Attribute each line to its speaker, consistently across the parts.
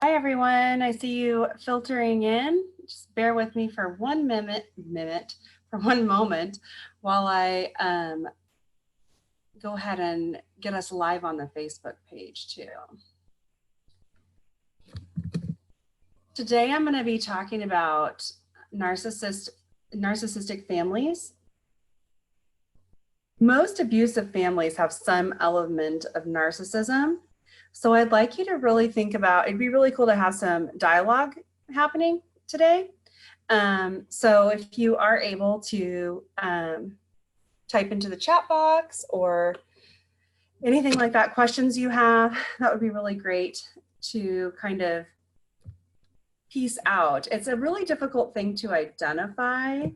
Speaker 1: Hi everyone, I see you filtering in. Just bear with me for one moment while I go ahead and get us live on the Facebook page too. Today I'm going to be talking about narcissistic families. Most abusive families have some element of narcissism. So I'd like you to really think about, it'd be really cool to have some dialogue happening today. So if you are able to type into the chat box or anything like that, questions you have, that would be really great to kind of piece out. It's a really difficult thing to identify.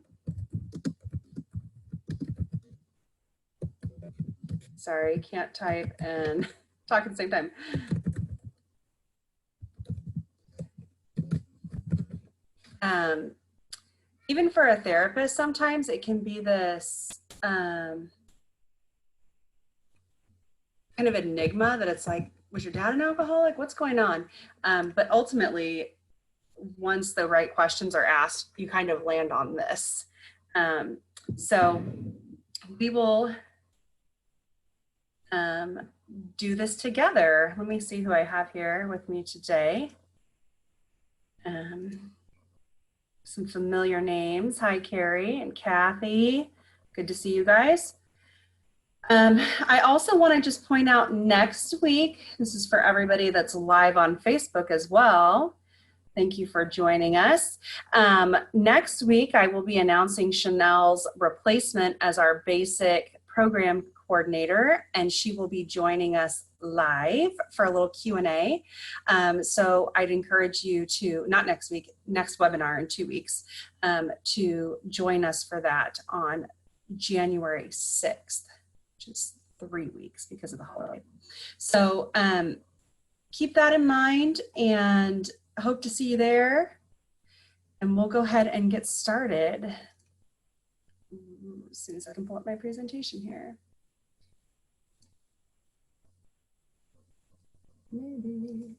Speaker 1: Sorry, can't type and talk at the same time. Even for a therapist, sometimes it can be this kind of enigma that it's like, was your dad an alcoholic? What's going on? But ultimately, once the right questions are asked, you kind of land on this. So we will do this together. Let me see who I have here with me today. Some familiar names. Hi, Carrie and Kathy. Good to see you guys. I also want to just point out next week, this is for everybody that's live on Facebook as well. Thank you for joining us. Next week, I will be announcing Chanel's replacement as our basic program coordinator, and she will be joining us live for a little Q&A. So I'd encourage you to, not next week, next webinar in 2 weeks, to join us for that on January 6th, which is 3 weeks because of the holiday. So keep that in mind and hope to see you there. And we'll go ahead and get started as soon as I can pull up my presentation here. Maybe.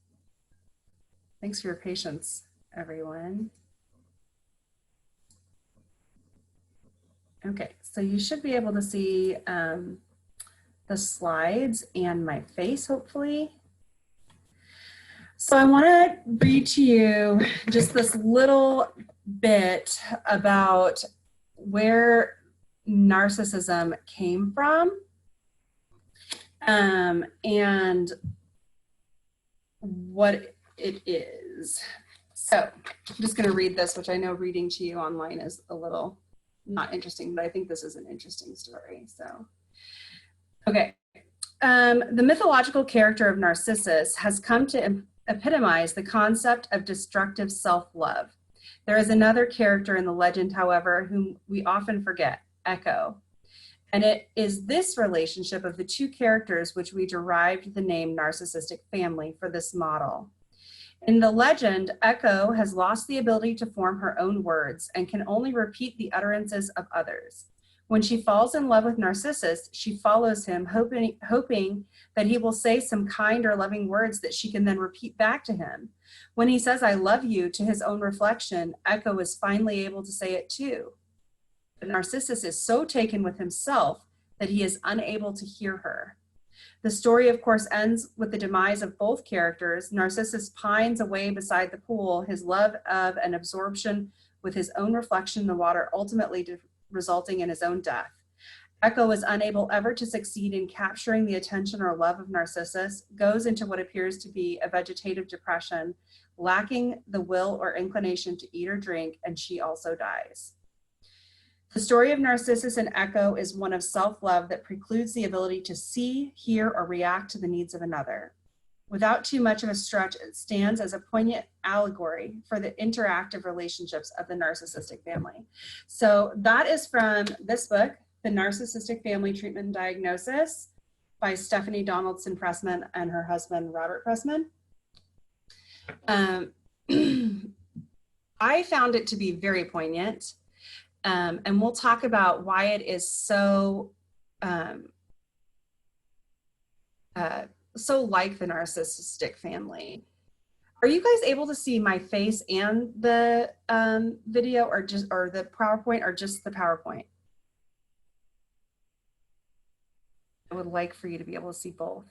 Speaker 1: Thanks for your patience, everyone. Okay, so you should be able to see the slides and my face, hopefully. So I want to read to you just this little bit about where narcissism came from and what it is. So I'm just going to read this, which I know reading to you online is a little not interesting, but I think this is an interesting story. So, okay. The mythological character of Narcissus has come to epitomize the concept of destructive self-love. There is another character in the legend, however, whom we often forget, Echo. And it is this relationship of the two characters which we derived the name narcissistic family for this model. In the legend, Echo has lost the ability to form her own words and can only repeat the utterances of others. When she falls in love with Narcissus, she follows him, hoping that he will say some kind or loving words that she can then repeat back to him. When he says, "I love you," to his own reflection, Echo is finally able to say it too. But Narcissus is so taken with himself that he is unable to hear her. The story, of course, ends with the demise of both characters. Narcissus pines away beside the pool, his love of and absorption with his own reflection in the water, ultimately resulting in his own death. Echo is unable ever to succeed in capturing the attention or love of Narcissus, goes into what appears to be a vegetative depression, lacking the will or inclination to eat or drink, and she also dies. The story of Narcissus and Echo is one of self-love that precludes the ability to see, hear, or react to the needs of another. Without too much of a stretch, it stands as a poignant allegory for the interactive relationships of the narcissistic family. So that is from this book, The Narcissistic Family Treatment and Diagnosis by Stephanie Donaldson Pressman and her husband, Robert Pressman. I found it to be very poignant. And we'll talk about why it is so so like the narcissistic family. Are you guys able to see my face and the video, or the PowerPoint, or just the PowerPoint? I would like for you to be able to see both.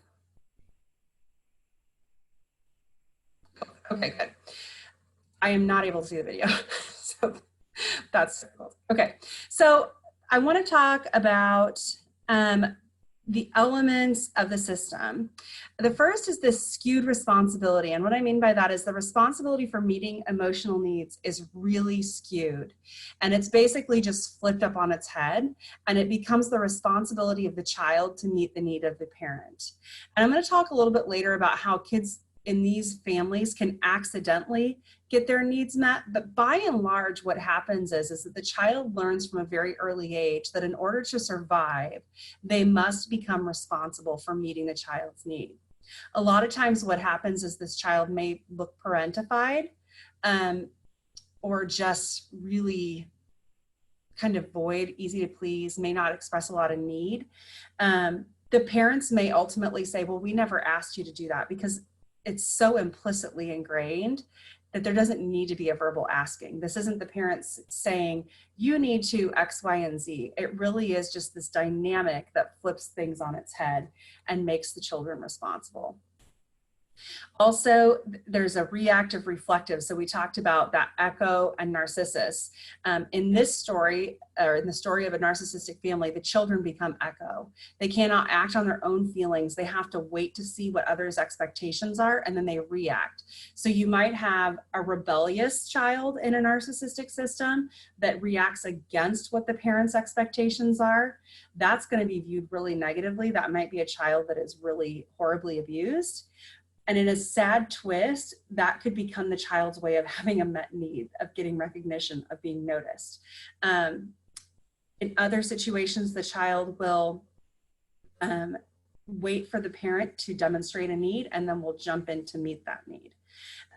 Speaker 1: Okay, good. I am not able to see the video, so that's difficult. Okay, so I want to talk about the elements of the system. The first is this skewed responsibility. And what I mean by that is the responsibility for meeting emotional needs is really skewed. And it's basically just flipped up on its head. And it becomes the responsibility of the child to meet the need of the parent. And I'm going to talk a little bit later about how kids in these families can accidentally get their needs met. But by and large, what happens is that the child learns from a very early age that in order to survive, they must become responsible for meeting the child's need. A lot of times what happens is this child may look parentified or just really kind of void, easy to please, may not express a lot of need. The parents may ultimately say, well, we never asked you to do that, because it's so implicitly ingrained that there doesn't need to be a verbal asking. This isn't the parents saying, you need to X, Y, and Z. It really is just this dynamic that flips things on its head and makes the children responsible. Also, there's a reactive reflective. So we talked about that echo and narcissus. In this story, or in the story of a narcissistic family, the children become echo. They cannot act on their own feelings. They have to wait to see what others' expectations are, and then they react. So you might have a rebellious child in a narcissistic system that reacts against what the parents' expectations are. That's going to be viewed really negatively. That might be a child that is really horribly abused. And in a sad twist, that could become the child's way of having a met need, of getting recognition, of being noticed. In other situations, the child will wait for the parent to demonstrate a need, and then will jump in to meet that need.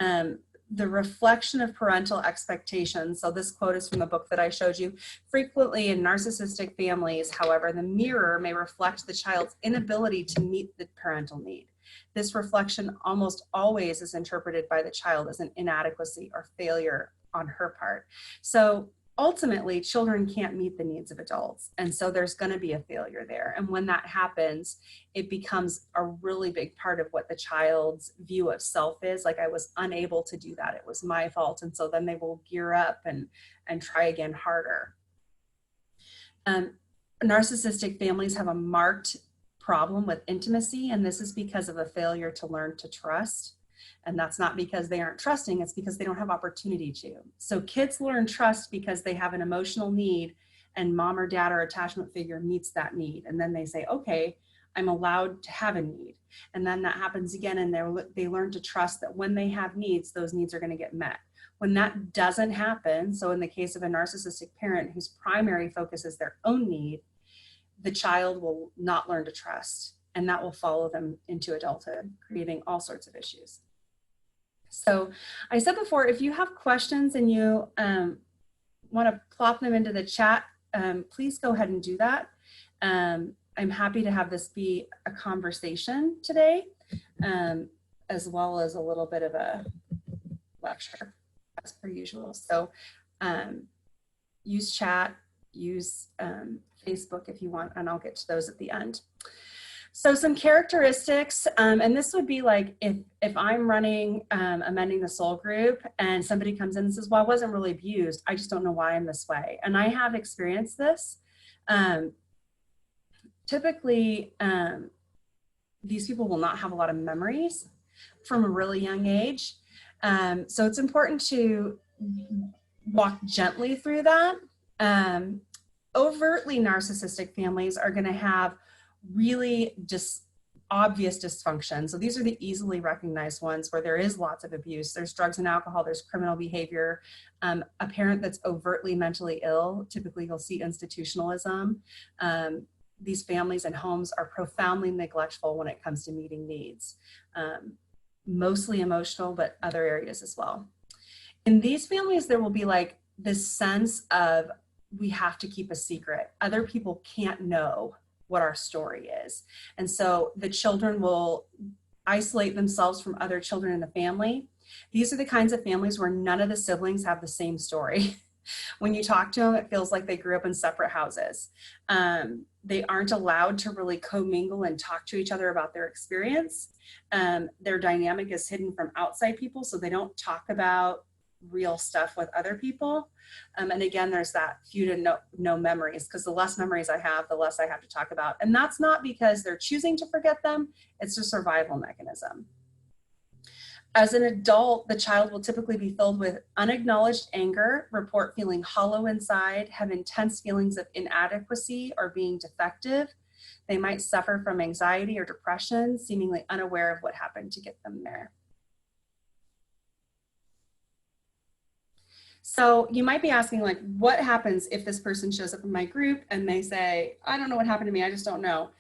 Speaker 1: The reflection of parental expectations. So this quote is from the book that I showed you. Frequently in narcissistic families, however, the mirror may reflect the child's inability to meet the parental need. This reflection almost always is interpreted by the child as an inadequacy or failure on her part. So ultimately, children can't meet the needs of adults. And so there's going to be a failure there. And when that happens, it becomes a really big part of what the child's view of self is. Like, I was unable to do that. It was my fault. And so then they will gear up and try again harder. Narcissistic families have a marked problem with intimacy, and this is because of a failure to learn to trust. And that's not because they aren't trusting, it's because they don't have opportunity to. So kids learn trust because they have an emotional need, and mom or dad or attachment figure meets that need. And then they say, okay, I'm allowed to have a need. And then that happens again, and they learn to trust that when they have needs, those needs are going to get met. When that doesn't happen, so in the case of a narcissistic parent whose primary focus is their own need, the child will not learn to trust, and that will follow them into adulthood, creating all sorts of issues. So I said before, if you have questions and you want to plop them into the chat, please go ahead and do that. I'm happy to have this be a conversation today, as well as a little bit of a lecture, as per usual. So use chat, use Facebook if you want, and I'll get to those at the end. So some characteristics, and this would be like if I'm running a Mending the Soul group and somebody comes in and says, well, I wasn't really abused, I just don't know why I'm this way. And I have experienced this. Typically, these people will not have a lot of memories from a really young age. So it's important to walk gently through that. Overtly narcissistic families are going to have really just obvious dysfunction. So these are the easily recognized ones where there is lots of abuse. There's drugs and alcohol, there's criminal behavior, a parent that's overtly mentally ill. Typically you'll see institutionalism. These families and homes are profoundly neglectful when it comes to meeting needs. Mostly emotional, but other areas as well. In these families, there will be like this sense of, we have to keep a secret. Other people can't know what our story is. And so the children will isolate themselves from other children in the family. These are the kinds of families where none of the siblings have the same story. When you talk to them, it feels like they grew up in separate houses. They aren't allowed to really commingle and talk to each other about their experience. Their dynamic is hidden from outside people, so they don't talk about real stuff with other people. And again, there's that few to no memories, because the less memories I have, the less I have to talk about. And that's not because they're choosing to forget them, it's a survival mechanism. As an adult, the child will typically be filled with unacknowledged anger, report feeling hollow inside, have intense feelings of inadequacy or being defective. They might suffer from anxiety or depression, seemingly unaware of what happened to get them there. So you might be asking, like, what happens if this person shows up in my group and they say, I don't know what happened to me, I just don't know.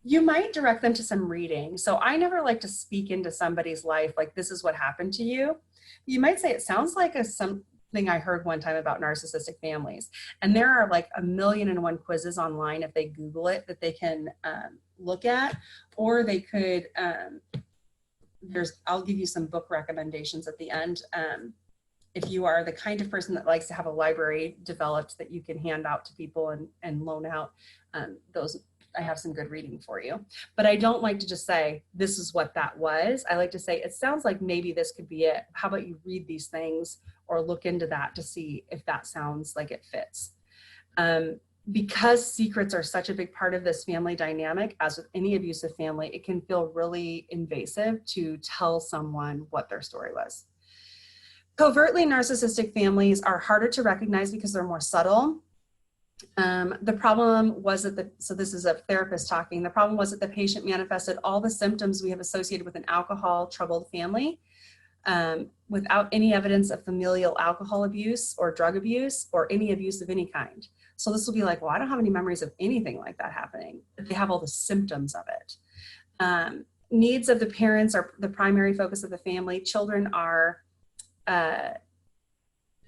Speaker 1: You might direct them to some reading. So I never like to speak into somebody's life like, this is what happened to you. You might say, it sounds like something I heard one time about narcissistic families. And there are like 1,000,001 quizzes online, if they Google it, that they can look at, or they could, I'll give you some book recommendations at the end. If you are the kind of person that likes to have a library developed that you can hand out to people and loan out, I have some good reading for you. But I don't like to just say, this is what that was. I like to say, it sounds like maybe this could be it. How about you read these things or look into that to see if that sounds like it fits. Because secrets are such a big part of this family dynamic, as with any abusive family, it can feel really invasive to tell someone what their story was. Covertly narcissistic families are harder to recognize because they're more subtle. The problem was that so this is a therapist talking, the problem was that the patient manifested all the symptoms we have associated with an alcohol-troubled family, without any evidence of familial alcohol abuse or drug abuse or any abuse of any kind. So this will be like, well, I don't have any memories of anything like that happening. But they have all the symptoms of it. Needs of the parents are the primary focus of the family. Children are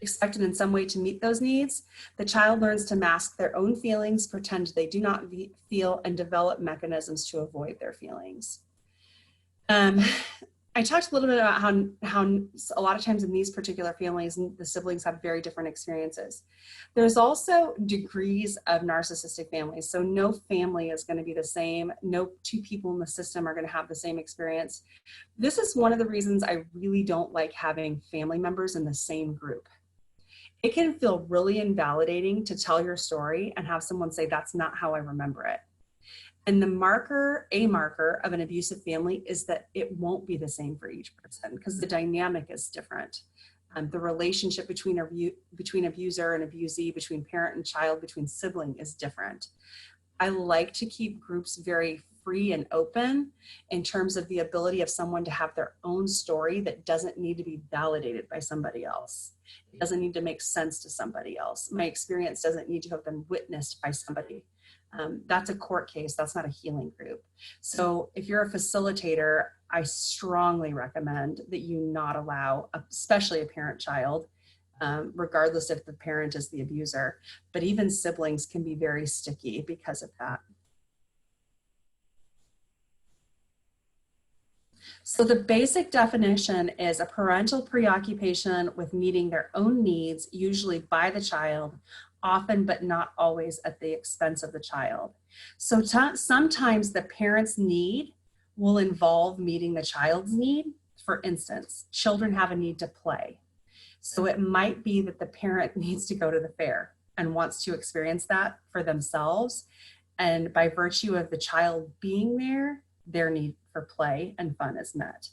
Speaker 1: expected in some way to meet those needs. The child learns to mask their own feelings, pretend they do not feel, and develop mechanisms to avoid their feelings. I talked a little bit about how a lot of times in these particular families, the siblings have very different experiences. There's also degrees of narcissistic families. So no family is going to be the same. No two people in the system are going to have the same experience. This is one of the reasons I really don't like having family members in the same group. It can feel really invalidating to tell your story and have someone say, that's not how I remember it. And a marker of an abusive family is that it won't be the same for each person because the dynamic is different. The relationship between abuser and abusee, between parent and child, between sibling is different. I like to keep groups very free and open in terms of the ability of someone to have their own story that doesn't need to be validated by somebody else. It doesn't need to make sense to somebody else. My experience doesn't need to have been witnessed by somebody. That's a court case. That's not a healing group. So if you're a facilitator, I strongly recommend that you not allow, especially a parent-child, regardless if the parent is the abuser, but even siblings can be very sticky because of that. So the basic definition is a parental preoccupation with meeting their own needs, usually by the child, often but not always at the expense of the child. So sometimes the parent's need will involve meeting the child's need. For instance, children have a need to play. So it might be that the parent needs to go to the fair and wants to experience that for themselves. And by virtue of the child being there, their need for play and fun is met.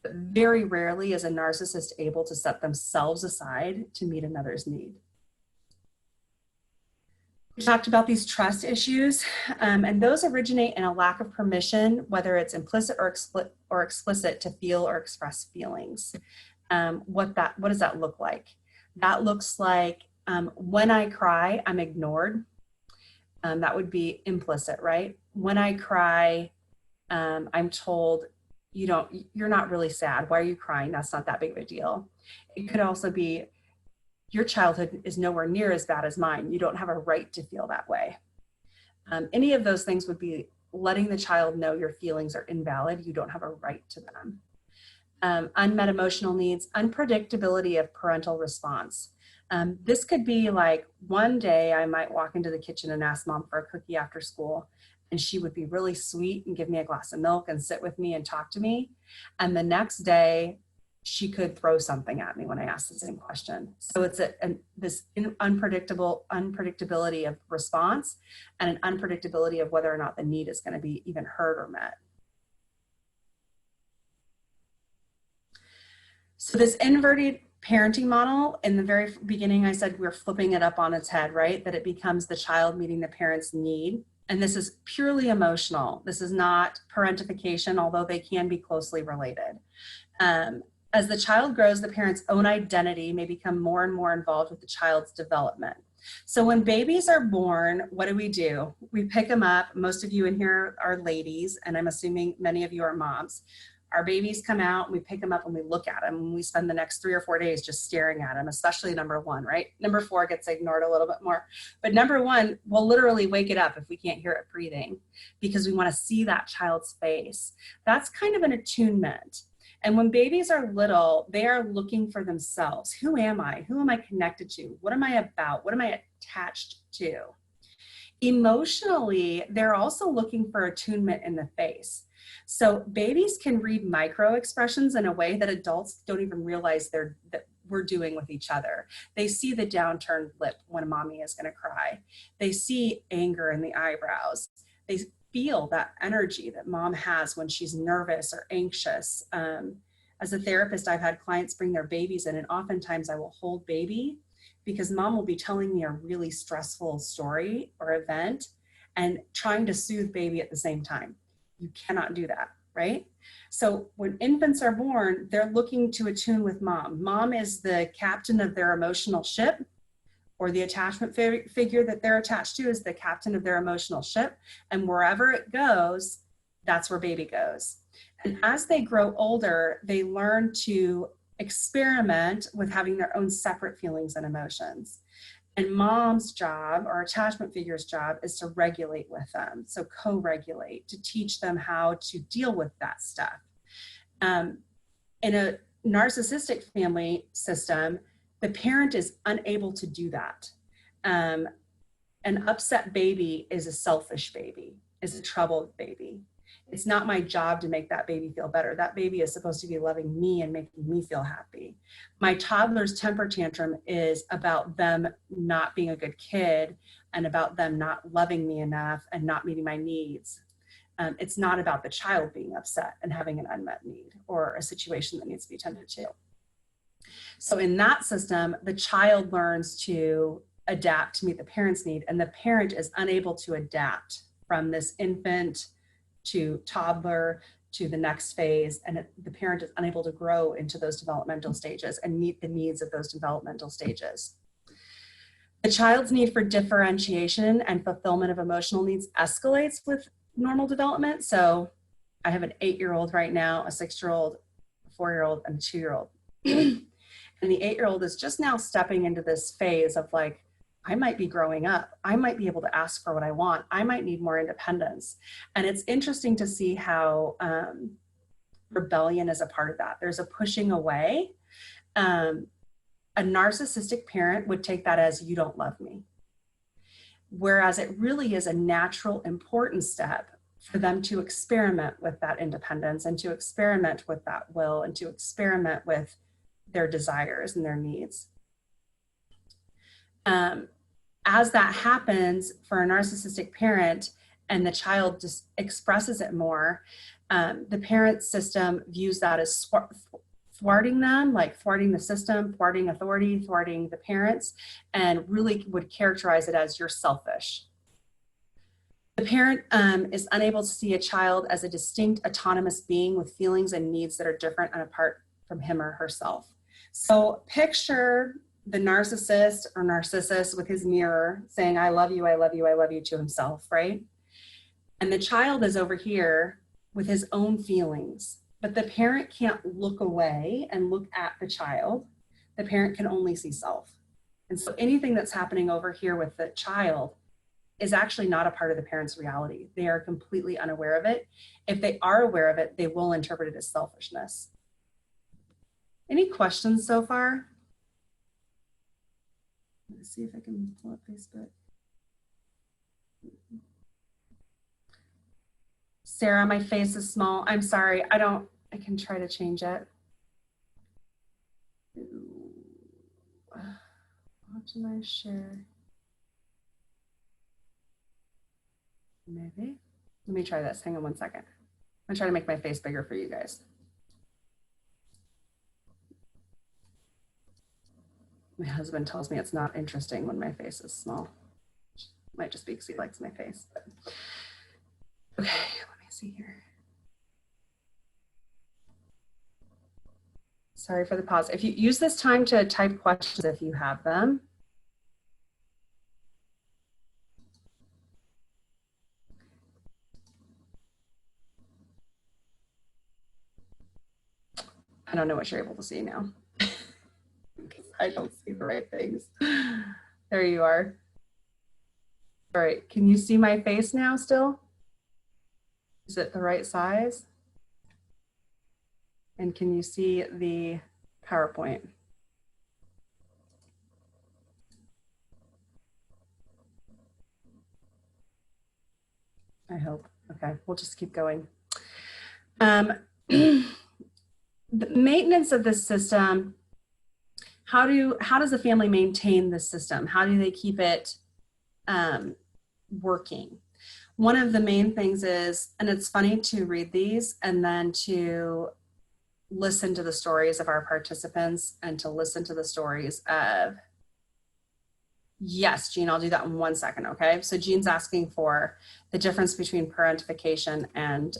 Speaker 1: But very rarely is a narcissist able to set themselves aside to meet another's need. We talked about these trust issues, and those originate in a lack of permission, whether it's implicit or explicit, to feel or express feelings. What does that look like? That looks like when I cry, I'm ignored. That would be implicit, right? When I cry, I'm told, you're not really sad. Why are you crying? That's not that big of a deal. It could also be, your childhood is nowhere near as bad as mine. You don't have a right to feel that way. Any of those things would be letting the child know your feelings are invalid. You don't have a right to them. unmet emotional needs, unpredictability of parental response. This could be like one day I might walk into the kitchen and ask mom for a cookie after school, and she would be really sweet and give me a glass of milk and sit with me and talk to me. And the next day, she could throw something at me when I asked the same question. So it's this unpredictability of response and an unpredictability of whether or not the need is going to be even heard or met. So this inverted parenting model, in the very beginning, I said we're flipping it up on its head, right? That it becomes the child meeting the parent's need. And this is purely emotional. This is not parentification, although they can be closely related. As the child grows, the parent's own identity may become more and more involved with the child's development. So when babies are born, what do? We pick them up. Most of you in here are ladies, and I'm assuming many of you are moms. Our babies come out, and we pick them up and we look at them, and we spend the next 3 or 4 days just staring at them, especially number 1, right? Number 4 gets ignored a little bit more. But number 1, we'll literally wake it up if we can't hear it breathing because we want to see that child's face. That's kind of an attunement. And when babies are little, they are looking for themselves. Who am I? Who am I connected to? What am I about? What am I attached to? Emotionally, they're also looking for attunement in the face. So babies can read micro expressions in a way that adults don't even realize that we're doing with each other. They see the downturned lip when mommy is going to cry. They see anger in the eyebrows. They feel that energy that mom has when she's nervous or anxious. As a therapist, I've had clients bring their babies in, and oftentimes I will hold baby because mom will be telling me a really stressful story or event and trying to soothe baby at the same time. You cannot do that, right? So when infants are born, they're looking to attune with mom. Mom is the captain of their emotional ship, or the attachment figure that they're attached to is the captain of their emotional ship. And wherever it goes, that's where baby goes. And as they grow older, they learn to experiment with having their own separate feelings and emotions. And mom's job, or attachment figure's job, is to regulate with them. So co-regulate, to teach them how to deal with that stuff. In a narcissistic family system, the parent is unable to do that. An upset baby is a selfish baby, is a troubled baby. It's not my job to make that baby feel better. That baby is supposed to be loving me and making me feel happy. My toddler's temper tantrum is about them not being a good kid and about them not loving me enough and not meeting my needs. It's not about the child being upset and having an unmet need or a situation that needs to be tended to. So in that system, the child learns to adapt to meet the parent's need, and the parent is unable to adapt from this infant to toddler to the next phase, and the parent is unable to grow into those developmental stages and meet the needs of those developmental stages. The child's need for differentiation and fulfillment of emotional needs escalates with normal development. So I have an 8-year-old right now, a 6-year-old, a 4-year-old, and a 2-year-old. And the 8-year-old is just now stepping into this phase of like, I might be growing up. I might be able to ask for what I want. I might need more independence. And it's interesting to see how rebellion is a part of that. There's a pushing away. A narcissistic parent would take that as, you don't love me. Whereas it really is a natural, important step for them to experiment with that independence and to experiment with that will and to experiment with their desires and their needs. As that happens for a narcissistic parent and the child just expresses it more, the parent system views that as thwarting them, like thwarting the system, thwarting authority, thwarting the parents, and really would characterize it as, you're selfish. The parent is unable to see a child as a distinct, autonomous being with feelings and needs that are different and apart from him or herself. So picture the narcissist or narcissus with his mirror saying, I love you, I love you, I love you to himself, right? And the child is over here with his own feelings, but the parent can't look away and look at the child. The parent can only see self. And so anything that's happening over here with the child is actually not a part of the parent's reality. They are completely unaware of it. If they are aware of it, they will interpret it as selfishness. Any questions so far? Let's see if I can pull up Facebook. Sarah, my face is small. I'm sorry. I can try to change it. Optimize share. Maybe. Let me try this. Hang on one second. I'm going to try to make my face bigger for you guys. My husband tells me it's not interesting when my face is small. Might just be because he likes my face. But. Okay, let me see here. Sorry for the pause. If you use this time to type questions if you have them. I don't know what you're able to see now. I don't see the right things. There you are. All right, can you see my face now still? Is it the right size? And can you see the PowerPoint? I hope. Okay, we'll just keep going. The maintenance of this system, how does the family maintain this system? How do they keep it working? One of the main things is, and it's funny to read these and then to listen to the stories of our participants and to listen to the stories of, yes, Jean, I'll do that in 1 second, okay? So Jean's asking for the difference between parentification and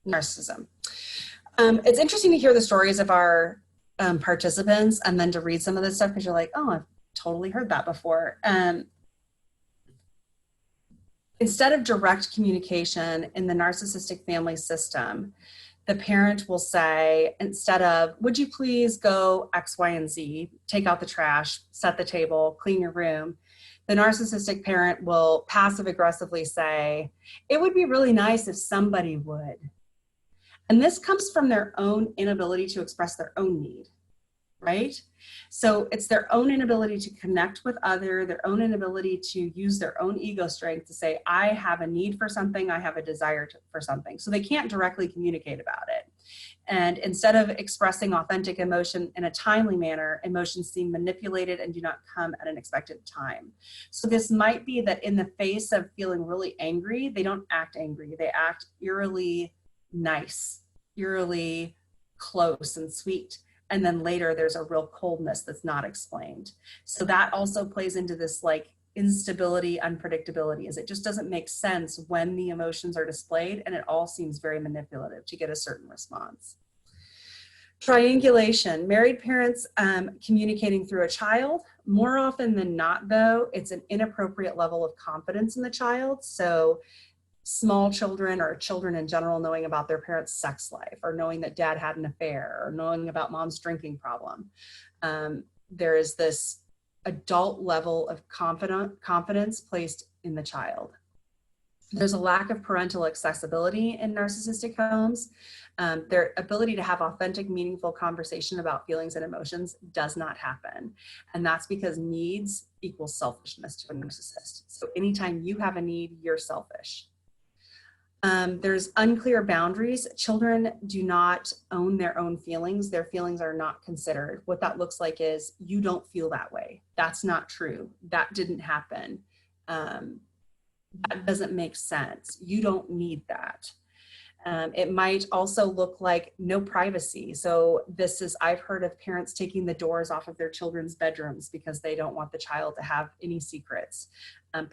Speaker 1: narcissism. It's interesting to hear the stories of our participants and then to read some of this stuff because you're like, oh, I've totally heard that before. Instead of direct communication in the narcissistic family system, the parent will say, instead of, would you please go X, Y, and Z, take out the trash, set the table, clean your room, the narcissistic parent will passive aggressively say, it would be really nice if somebody would. And this comes from their own inability to express their own need, right? So it's their own inability to connect with other, their own inability to use their own ego strength to say, I have a need for something, I have a desire for something. So they can't directly communicate about it. And instead of expressing authentic emotion in a timely manner, emotions seem manipulated and do not come at an expected time. So this might be that in the face of feeling really angry, they don't act angry, they act eerily nice, eerily close and sweet. And then later there's a real coldness that's not explained. So that also plays into this like instability, unpredictability, is it just doesn't make sense when the emotions are displayed and it all seems very manipulative to get a certain response. Triangulation, married parents communicating through a child. More often than not though, it's an inappropriate level of confidence in the child. So small children or children in general knowing about their parents' sex life or knowing that dad had an affair or knowing about mom's drinking problem. There is this adult level of confidence placed in the child. There's a lack of parental accessibility in narcissistic homes. Their ability to have authentic, meaningful conversation about feelings and emotions does not happen. And that's because needs equals selfishness to a narcissist. So anytime you have a need, you're selfish. There's unclear boundaries. Children do not own their own feelings. Their feelings are not considered. What that looks like is, you don't feel that way. That's not true. That didn't happen. That doesn't make sense. You don't need that. It might also look like no privacy. So this is, I've heard of parents taking the doors off of their children's bedrooms because they don't want the child to have any secrets.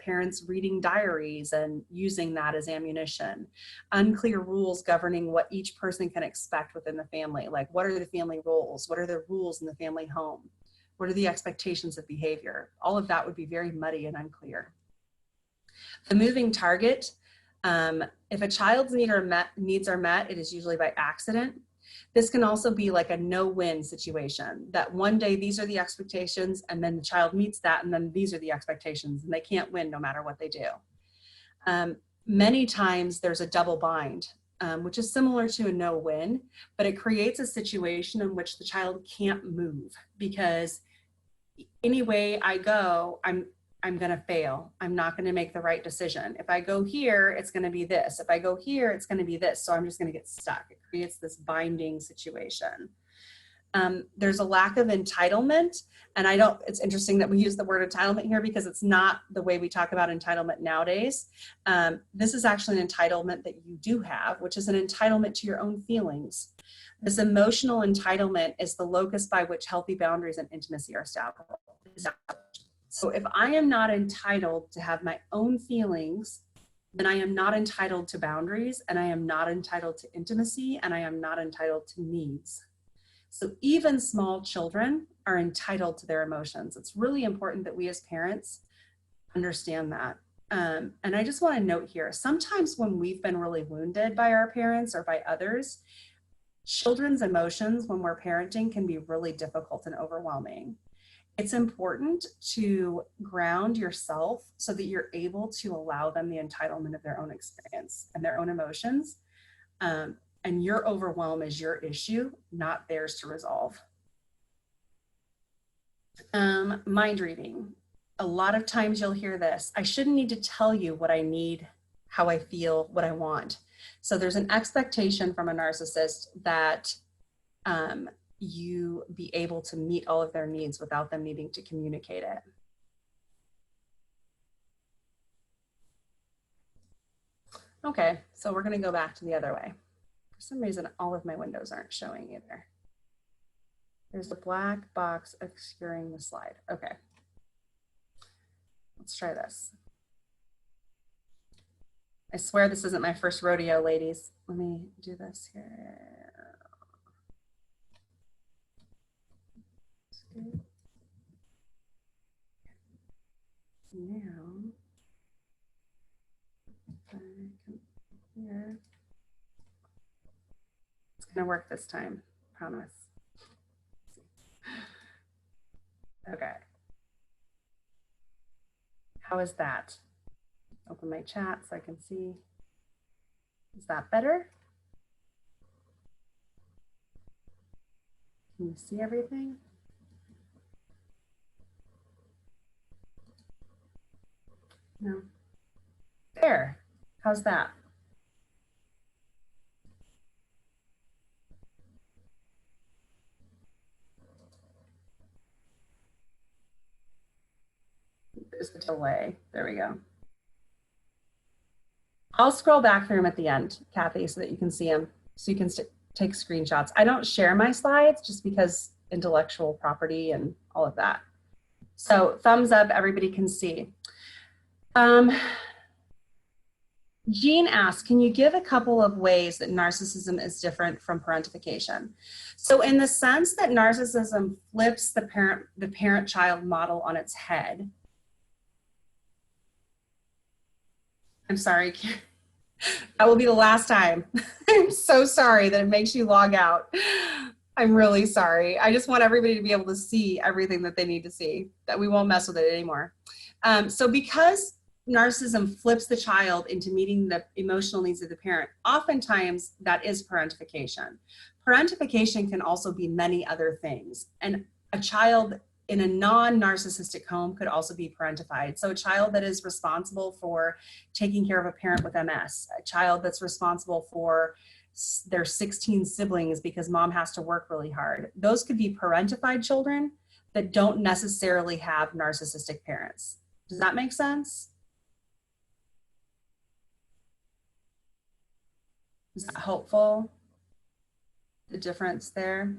Speaker 1: Parents reading diaries and using that as ammunition. Unclear rules governing what each person can expect within the family. Like, what are the family roles? What are the rules in the family home? What are the expectations of behavior? All of that would be very muddy and unclear. The moving target. If a child's needs are met, it is usually by accident. This can also be like a no-win situation, that one day these are the expectations and then the child meets that and then these are the expectations and they can't win no matter what they do. Many times there's a double bind. which is similar to a no-win, but it creates a situation in which the child can't move because any way I go, I'm going to fail. I'm not going to make the right decision. If I go here, it's going to be this. If I go here, it's going to be this. So I'm just going to get stuck. It creates this binding situation. There's a lack of entitlement. And it's interesting that we use the word entitlement here because it's not the way we talk about entitlement nowadays. This is actually an entitlement that you do have, which is an entitlement to your own feelings. This emotional entitlement is the locus by which healthy boundaries and intimacy are established. So if I am not entitled to have my own feelings, then I am not entitled to boundaries, and I am not entitled to intimacy, and I am not entitled to needs. So even small children are entitled to their emotions. It's really important that we as parents understand that. And I just want to note here, sometimes when we've been really wounded by our parents or by others, children's emotions when we're parenting can be really difficult and overwhelming. It's important to ground yourself so that you're able to allow them the entitlement of their own experience and their own emotions. And your overwhelm is your issue, not theirs to resolve. Mind reading. A lot of times you'll hear this: I shouldn't need to tell you what I need, how I feel, what I want. So there's an expectation from a narcissist that you be able to meet all of their needs without them needing to communicate it. Okay, so we're going to go back to the other way. For some reason, all of my windows aren't showing either. There's a black box obscuring the slide. Okay, let's try this. I swear this isn't my first rodeo, ladies. Let me do this here. Now, if I come here, it's gonna work this time, promise. Okay. How is that? Open my chat so I can see. Is that better? Can you see everything? No. There. How's that? There's the delay. There we go. I'll scroll back through them at the end, Kathy, so that you can see them, so you can take screenshots. I don't share my slides just because intellectual property and all of that. So thumbs up, everybody can see. Jean asks, can you give a couple of ways that narcissism is different from parentification? So in the sense that narcissism flips the parent-child model on its head. I'm sorry, that will be the last time. I'm so sorry that it makes you log out. I'm really sorry. I just want everybody to be able to see everything that they need to see, that we won't mess with it anymore. So because narcissism flips the child into meeting the emotional needs of the parent, oftentimes that is parentification. Parentification can also be many other things. And a child in a non-narcissistic home could also be parentified. So a child that is responsible for taking care of a parent with MS, a child that's responsible for their 16 siblings because mom has to work really hard. Those could be parentified children that don't necessarily have narcissistic parents. Does that make sense? Is that helpful? The difference there?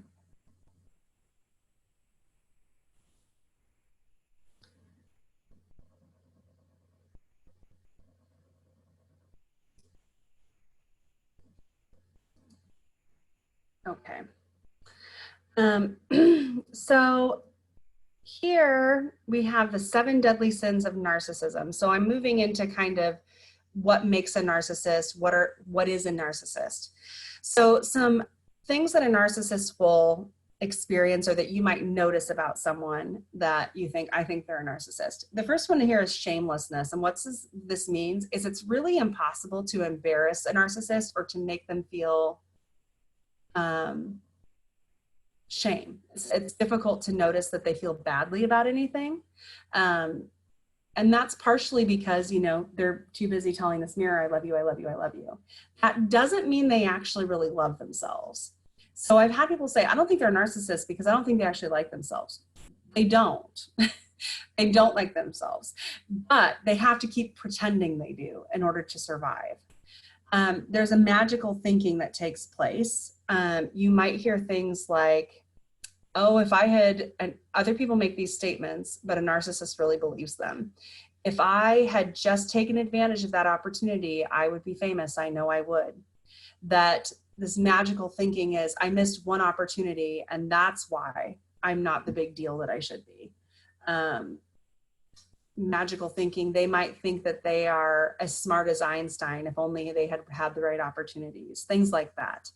Speaker 1: Okay. So here we have the 7 deadly sins of narcissism. So I'm moving into kind of what makes a narcissist, what is a narcissist. So some things that a narcissist will experience or that you might notice about someone that you think, I think they're a narcissist. The first one here is shamelessness. And what this means is it's really impossible to embarrass a narcissist or to make them feel shame. It's difficult to notice that they feel badly about anything. And that's partially because, you know, they're too busy telling this mirror, I love you, I love you, I love you. That doesn't mean they actually really love themselves. So I've had people say, I don't think they're narcissists because I don't think they actually like themselves. They don't. They don't like themselves, but they have to keep pretending they do in order to survive. There's a magical thinking that takes place. You might hear things like, oh, if I had, and other people make these statements, but a narcissist really believes them. If I had just taken advantage of that opportunity, I would be famous. I know I would. That this magical thinking is, I missed one opportunity and that's why I'm not the big deal that I should be. Magical thinking, they might think that they are as smart as Einstein if only they had had the right opportunities, things like that.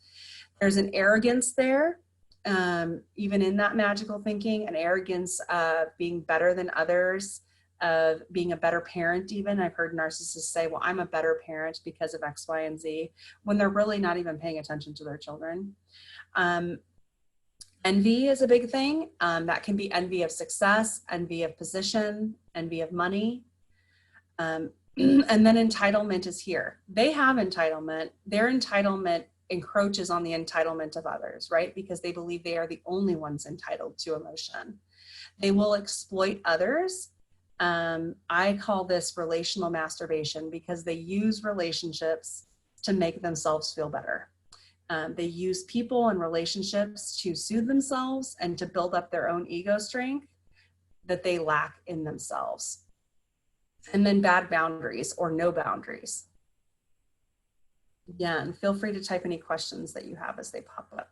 Speaker 1: There's an arrogance there, even in that magical thinking, an arrogance of being better than others, of being a better parent even. I've heard narcissists say, well, I'm a better parent because of X, Y, and Z, when they're really not even paying attention to their children. Envy is a big thing. That can be envy of success, envy of position, envy of money. And then entitlement is here. They have entitlement. Their entitlement encroaches on the entitlement of others, right? Because they believe they are the only ones entitled to emotion. They will exploit others. I call this relational masturbation because they use relationships to make themselves feel better. They use people and relationships to soothe themselves and to build up their own ego strength that they lack in themselves. And then bad boundaries or no boundaries. Again, feel free to type any questions that you have as they pop up.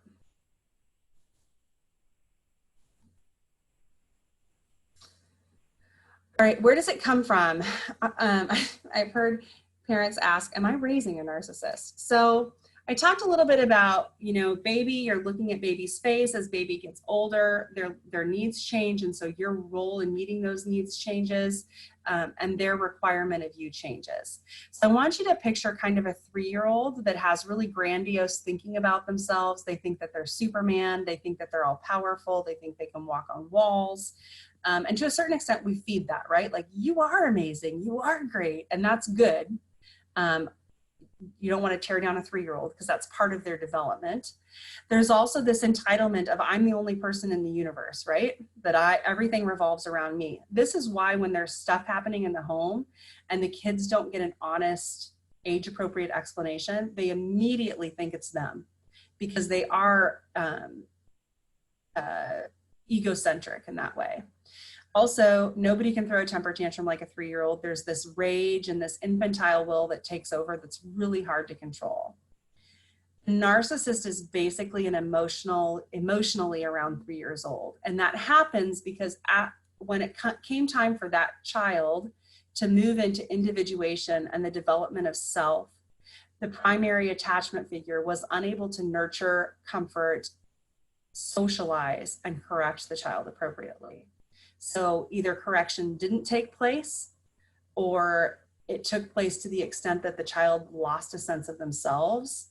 Speaker 1: All right, where does it come from? I've heard parents ask, am I raising a narcissist? So I talked a little bit about, you know, baby, you're looking at baby's face as baby gets older, their needs change. And so your role in meeting those needs changes, and their requirement of you changes. So I want you to picture kind of a 3-year-old that has really grandiose thinking about themselves. They think that they're Superman. They think that they're all powerful. They think they can walk on walls. And to a certain extent, we feed that, right? Like, you are amazing. You are great. And that's good. You don't want to tear down a 3-year-old because that's part of their development. There's also this entitlement of, I'm the only person in the universe, right? That everything revolves around me. This is why when there's stuff happening in the home and the kids don't get an honest, age-appropriate explanation, they immediately think it's them because they are egocentric in that way. Also, nobody can throw a temper tantrum like a 3-year-old. There's this rage and this infantile will that takes over that's really hard to control. Narcissist is basically an emotionally around 3 years old. And that happens because when it came time for that child to move into individuation and the development of self, the primary attachment figure was unable to nurture, comfort, socialize, and correct the child appropriately. So either correction didn't take place, or it took place to the extent that the child lost a sense of themselves.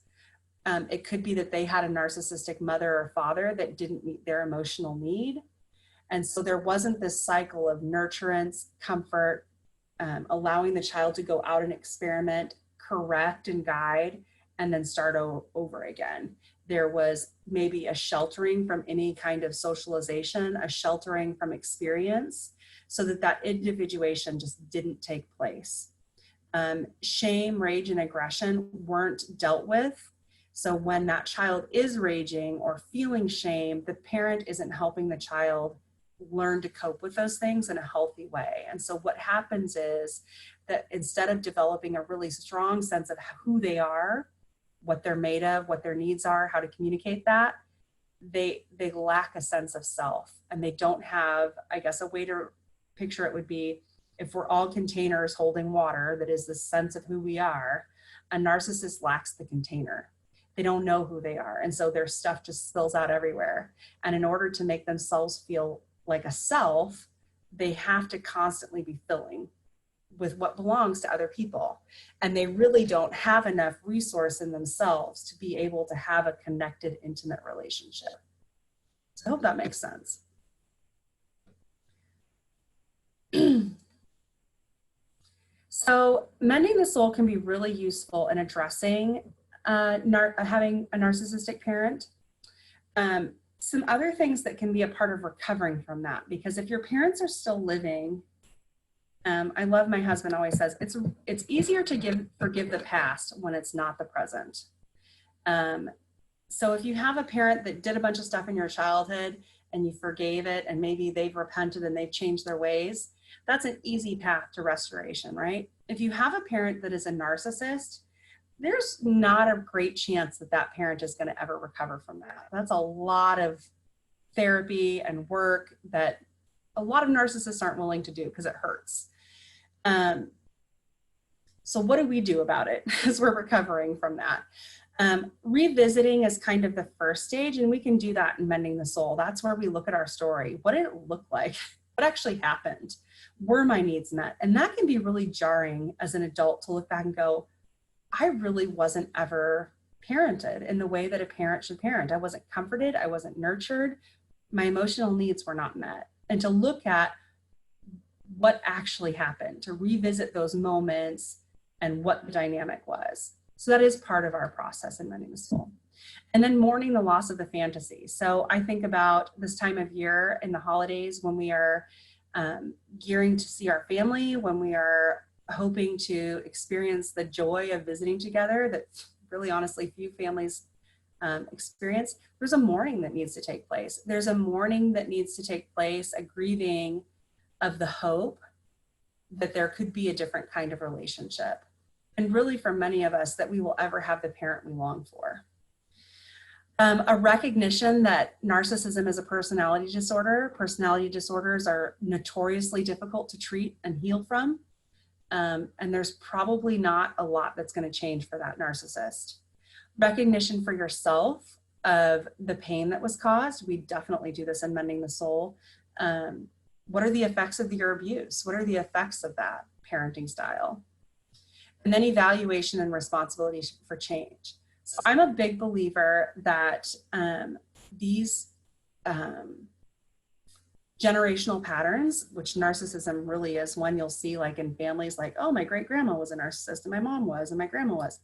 Speaker 1: It could be that they had a narcissistic mother or father that didn't meet their emotional need. And so there wasn't this cycle of nurturance, comfort, allowing the child to go out and experiment, correct and guide, and then start over again. There was maybe a sheltering from any kind of socialization, a sheltering from experience, so that individuation just didn't take place. Shame, rage, and aggression weren't dealt with. So when that child is raging or feeling shame, the parent isn't helping the child learn to cope with those things in a healthy way. And so what happens is that instead of developing a really strong sense of who they are, what they're made of, what their needs are, how to communicate that, they lack a sense of self, and they don't have, I guess a way to picture it would be, if we're all containers holding water, that is the sense of who we are, a narcissist lacks the container. They don't know who they are. And so their stuff just spills out everywhere. And in order to make themselves feel like a self, they have to constantly be filling with what belongs to other people. And they really don't have enough resource in themselves to be able to have a connected, intimate relationship. So I hope that makes sense. So mending the soul can be really useful in addressing having a narcissistic parent. Some other things that can be a part of recovering from that, because if your parents are still living, I love, my husband always says, it's easier to forgive the past when it's not the present. So if you have a parent that did a bunch of stuff in your childhood and you forgave it, and maybe they've repented and they've changed their ways, that's an easy path to restoration, right? If you have a parent that is a narcissist, there's not a great chance that that parent is going to ever recover from that. That's a lot of therapy and work that a lot of narcissists aren't willing to do because it hurts. So what do we do about it as we're recovering from that? Revisiting is kind of the first stage, and we can do that in Mending the Soul. That's where we look at our story. What did it look like? What actually happened? Were my needs met? And that can be really jarring as an adult to look back and go, I really wasn't ever parented in the way that a parent should parent. I wasn't comforted. I wasn't nurtured. My emotional needs were not met. And to look at what actually happened, to revisit those moments and what the dynamic was. So that is part of our process in Mending the Soul. And then mourning the loss of the fantasy. So I think about this time of year in the holidays when we are gearing to see our family, when we are hoping to experience the joy of visiting together that really honestly few families experience. There's a mourning that needs to take place. There's a mourning that needs to take place, a grieving of the hope that there could be a different kind of relationship. And really for many of us that we will ever have the parent we long for. A recognition that narcissism is a personality disorder. Personality disorders are notoriously difficult to treat and heal from. And there's probably not a lot that's going to change for that narcissist. Recognition for yourself of the pain that was caused. We definitely do this in Mending the Soul. What are the effects of your abuse? What are the effects of that parenting style? And then evaluation and responsibility for change. So I'm a big believer that these generational patterns, which narcissism really is one you'll see like in families like, oh, my great grandma was a narcissist and my mom was and my grandma was.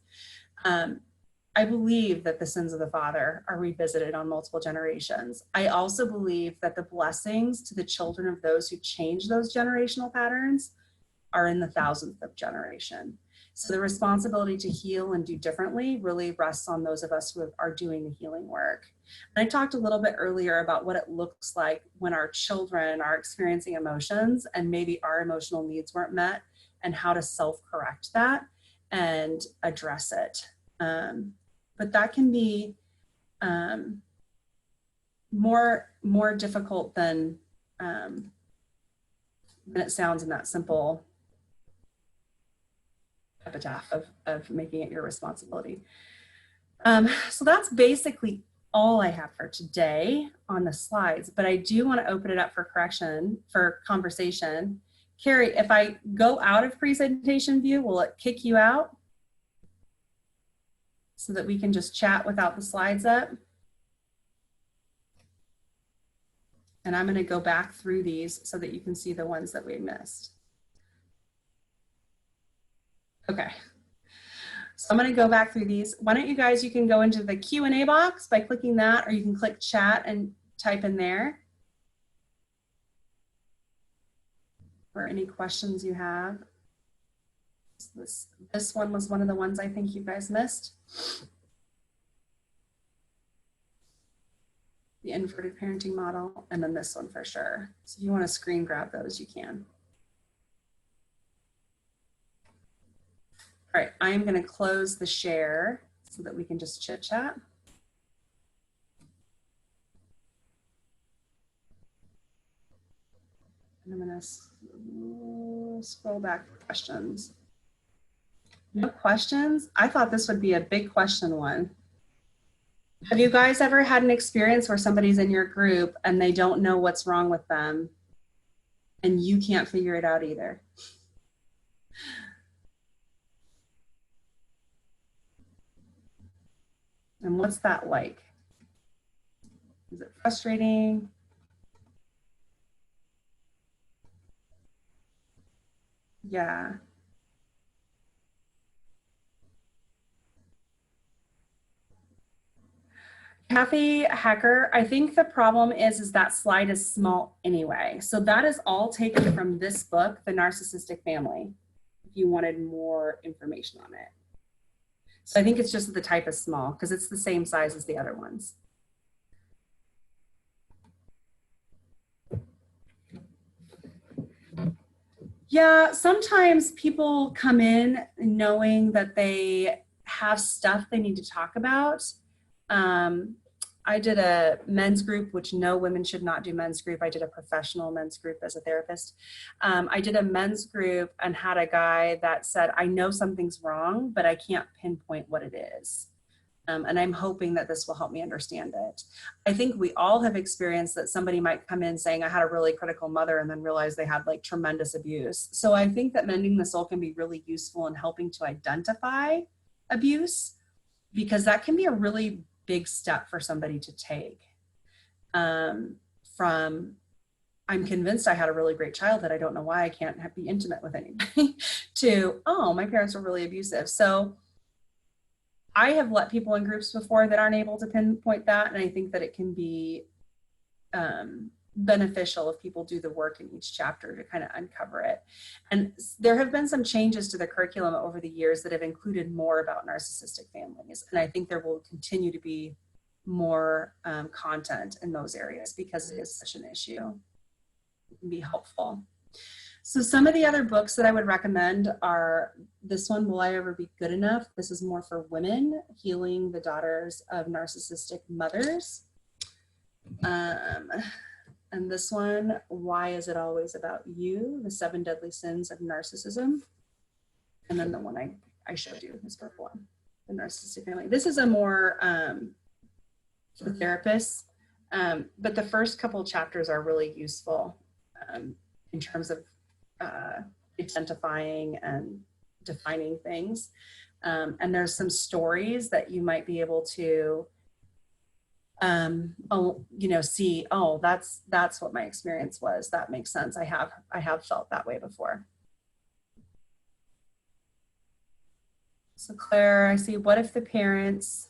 Speaker 1: I believe that the sins of the father are revisited on multiple generations. I also believe that the blessings to the children of those who change those generational patterns are in the thousandth of generation. So the responsibility to heal and do differently really rests on those of us who are doing the healing work. And I talked a little bit earlier about what it looks like when our children are experiencing emotions and maybe our emotional needs weren't met, and how to self-correct that and address it. But that can be more difficult than it sounds in that simple epitaph of making it your responsibility. So that's basically all I have for today on the slides, but I do want to open it up for conversation. Carrie, if I go out of presentation view, will it kick you out so that we can just chat without the slides up? And I'm going to go back through these so that you can see the ones that we missed. Okay, so I'm going to go back through these. Why don't you can go into the Q&A box by clicking that, or you can click chat and type in there for any questions you have. This one was one of the ones I think you guys missed. The inverted parenting model, and then this one for sure. So if you want to screen grab those, you can. All right, I am going to close the share so that we can just chit chat. And I'm going to scroll back to questions. No questions? I thought this would be a big question one. Have you guys ever had an experience where somebody's in your group and they don't know what's wrong with them and you can't figure it out either? And what's that like? Is it frustrating? Yeah. Kathy Hacker, I think the problem is that slide is small anyway. So that is all taken from this book, The Narcissistic Family, if you wanted more information on it. So I think it's just the type is small because it's the same size as the other ones. Yeah, sometimes people come in knowing that they have stuff they need to talk about. I did a men's group, which no women should not do men's group. I did a professional men's group as a therapist. I did a men's group and had a guy that said, I know something's wrong, but I can't pinpoint what it is. And I'm hoping that this will help me understand it. I think we all have experienced that somebody might come in saying, I had a really critical mother, and then realize they had like tremendous abuse. So I think that Mending the Soul can be really useful in helping to identify abuse, because that can be a really big step for somebody to take. From, I'm convinced I had a really great childhood, I don't know why I can't be intimate with anybody, to, oh, my parents were really abusive. So I have let people in groups before that aren't able to pinpoint that, and I think that it can be beneficial if people do the work in each chapter to kind of uncover it. And there have been some changes to the curriculum over the years that have included more about narcissistic families, and I think there will continue to be more content in those areas because it is such an issue. It can be helpful. So some of the other books that I would recommend are this one, Will I Ever Be Good Enough? This is more for women, Healing the Daughters of Narcissistic Mothers. And this one, Why Is It Always About You? The 7 Deadly Sins of Narcissism. And then the one I showed you, this purple one, The Narcissistic Family. This is a more for therapists, but the first couple chapters are really useful in terms of identifying and defining things. And there's some stories that you might be able to, see, oh, that's what my experience was. That makes sense. I have felt that way before. So Claire, I see, what if the parents,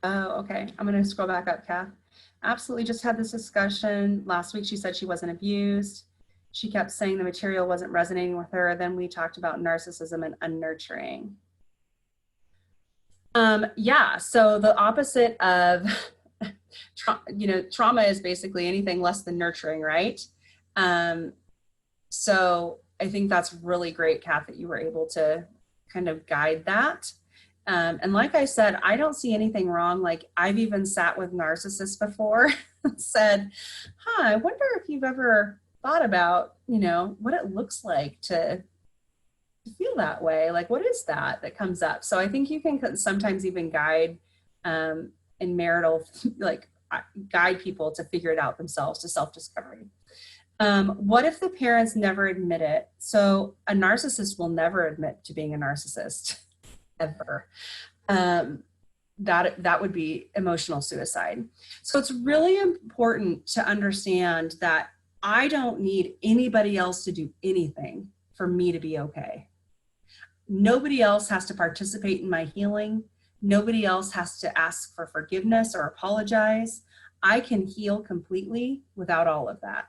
Speaker 1: oh, okay. I'm going to scroll back up, Kath. Absolutely just had this discussion. Last week she said she wasn't abused. She kept saying the material wasn't resonating with her. Then we talked about narcissism and unnurturing. Yeah, so the opposite of, trauma is basically anything less than nurturing, right? So I think that's really great, Kath, that you were able to kind of guide that. And like I said, I don't see anything wrong. Like I've even sat with narcissists before and said, I wonder if you've ever thought about, what it looks like to feel that way. Like, what is that comes up? So I think you can sometimes even guide in marital, like guide people to figure it out themselves, to self-discovery. What if the parents never admit it? So a narcissist will never admit to being a narcissist. Ever. That would be emotional suicide. So it's really important to understand that I don't need anybody else to do anything for me to be okay. Nobody else has to participate in my healing. Nobody else has to ask for forgiveness or apologize. I can heal completely without all of that.